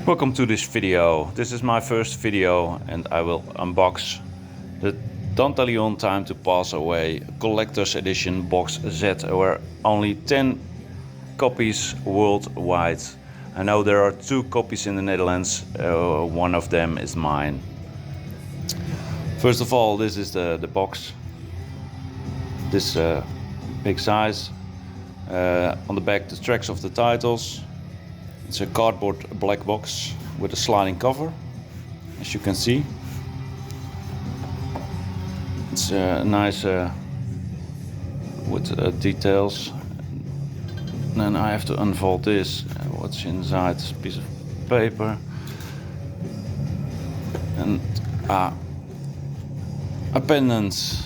Welcome to this video. This is my first video and I will unbox the Dantalion Time to Pass Away Collector's Edition Box Z, where only 10 copies worldwide. I know there are 2 copies in the Netherlands, one of them is mine. First of all, this is the box. This big size. On the back, the tracks of the titles. It's a cardboard black box with a sliding cover, as you can see. It's nice with details. Then I have to unfold this. What's inside? This piece of paper and a pendant.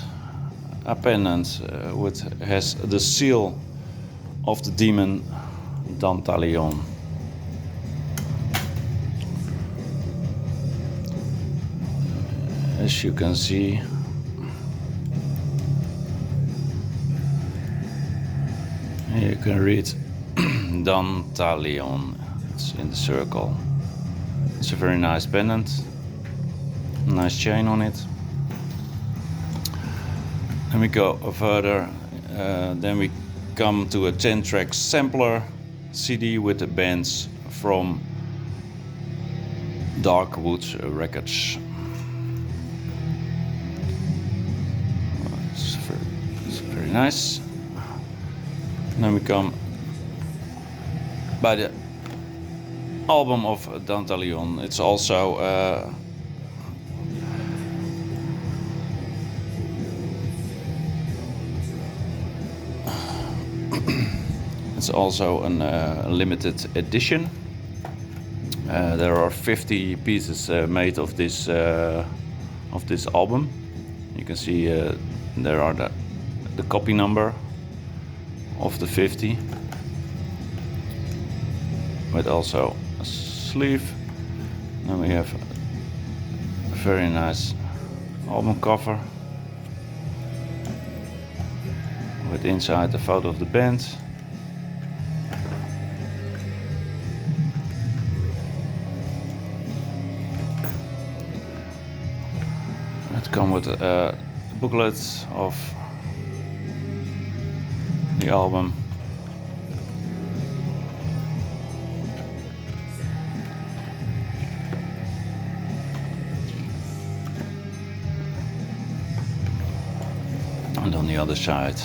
A pendant which has the seal of the demon Dantalion. As you can see, you can read Dantalion. It's in the circle. It's a very nice pendant, nice chain on it. Then we go further. Then we come to a 10-track sampler CD with the bands from Darkwoods records. It's very nice. And then we come by the album of Dantalion. It's also a limited edition. There are 50 pieces made of this album. You can see there are the copy number of the 50, but also a sleeve. Then we have a very nice album cover with inside the photo of the band. It comes with a booklet of the album. And on the other side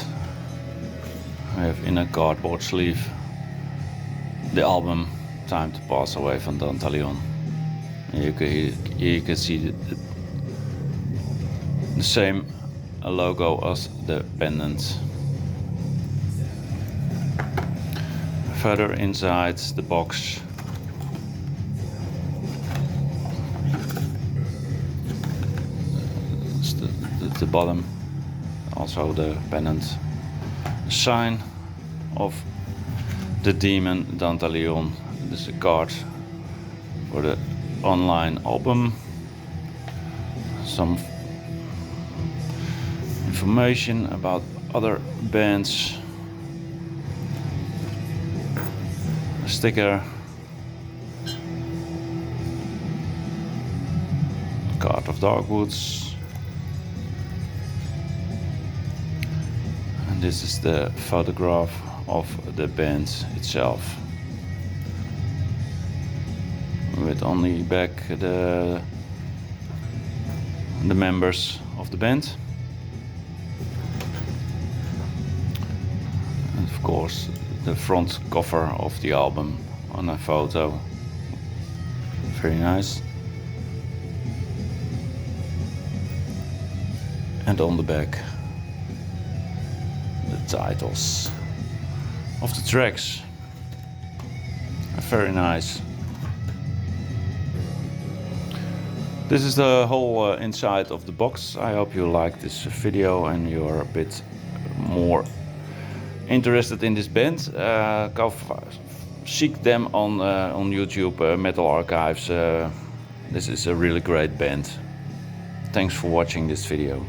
I have in a cardboard sleeve the album Time to Pass Away from Dantalion. You can see the same logo as the pendant. Further inside the box, it's the bottom, also the pendant, sign of the demon Dantalion. This is a card for the online album, some information about other bands, a sticker, card of Darkwoods, and this is the photograph of the band itself, with on the back the members of the band. Of course, the front cover of the album on a photo. Very nice. And on the back, the titles of the tracks. Very nice. This is the whole inside of the box. I hope you like this video and you're a bit more interested in this band. Go seek them on YouTube, Metal Archives. This is a really great band. Thanks for watching this video.